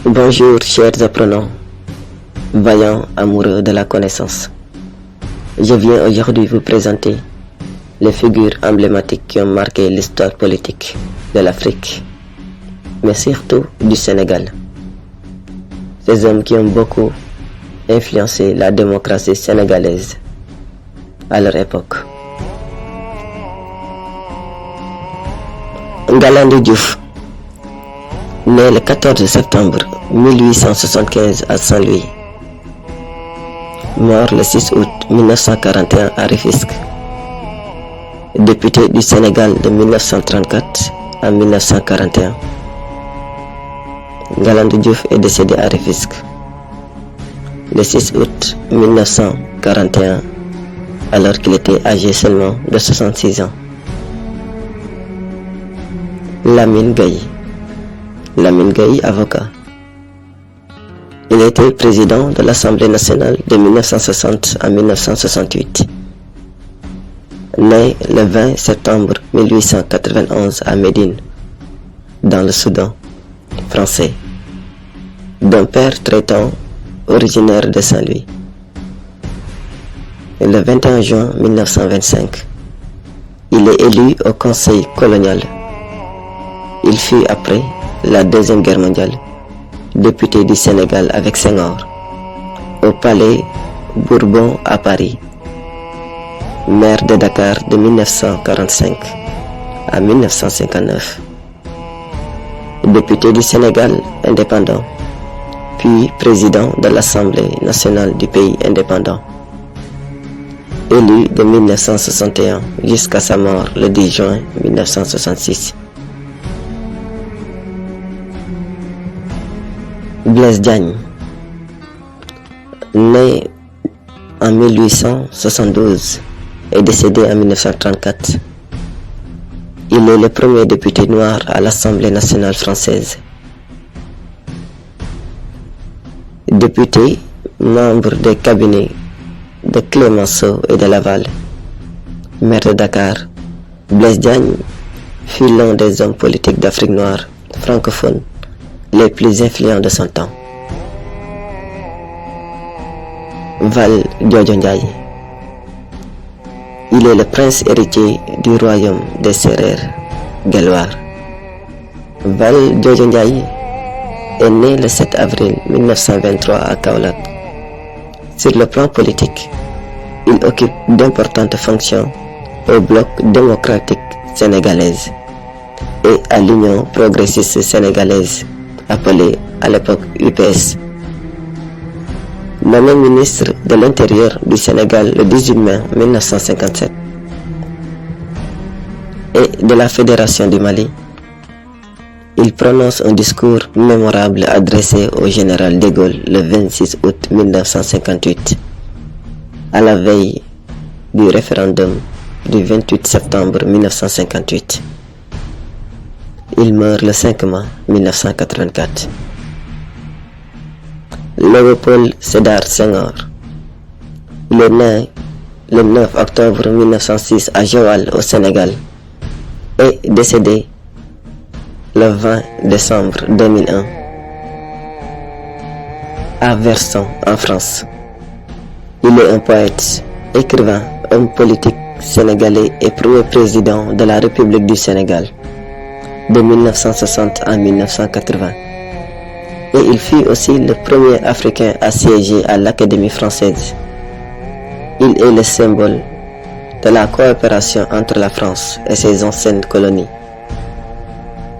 Bonjour chers apprenants, vaillants amoureux de la connaissance. Je viens aujourd'hui vous présenter les figures emblématiques qui ont marqué l'histoire politique de l'Afrique, mais surtout du Sénégal. Ces hommes qui ont beaucoup influencé la démocratie sénégalaise à leur époque. Ngalandou Diouf, né le 14 septembre 1875 à Saint-Louis, mort le 6 août 1941 à Rufisque, député du Sénégal de 1934 à 1941. Ngalandou Diouf est décédé à Rufisque le 6 août 1941 alors qu'il était âgé seulement de 66 ans. Lamine Gueye, avocat. Il était président de l'Assemblée nationale de 1960 à 1968. Né le 20 septembre 1891 à Médine, dans le Soudan français, d'un père traitant originaire de Saint-Louis. Le 21 juin 1925, il est élu au Conseil colonial. Il fut après la Deuxième Guerre mondiale député du Sénégal avec Senghor au Palais Bourbon à Paris, maire de Dakar de 1945 à 1959, député du Sénégal indépendant, puis président de l'Assemblée nationale du pays indépendant, élu de 1961 jusqu'à sa mort le 10 juin 1966. Blaise Diagne, né en 1872 et décédé en 1934. Il est le premier député noir à l'Assemblée nationale française. Député, membre des cabinets de Clémenceau et de Laval, maire de Dakar, Blaise Diagne fut l'un des hommes politiques d'Afrique noire francophone les plus influents de son temps. Valdiodio Ndiaye. Il est le prince héritier du royaume des Sérères Gelwaar. Valdiodio Ndiaye est né le 7 avril 1923 à Kaolack. Sur le plan politique, il occupe d'importantes fonctions au Bloc démocratique sénégalaise et à l'Union progressiste sénégalaise, appelée à l'époque UPS. Nommé ministre de l'Intérieur du Sénégal le 18 mai 1957 et de la Fédération du Mali, il prononce un discours mémorable adressé au général de Gaulle le 26 août 1958, à la veille du référendum du 28 septembre 1958. Il meurt le 5 mai 1984. Léopold Sédar Senghor. Il est né le 9 octobre 1906 à Joal au Sénégal et décédé le 20 décembre 2001 à Verson en France. Il est un poète, écrivain, homme politique sénégalais et premier président de la République du Sénégal de 1960 à 1980. Et il fut aussi le premier Africain à siéger à l'Académie française. Il est le symbole de la coopération entre la France et ses anciennes colonies.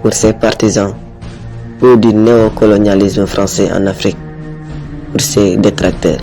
Pour ses partisans, ou du néocolonialisme français en Afrique, pour ses détracteurs.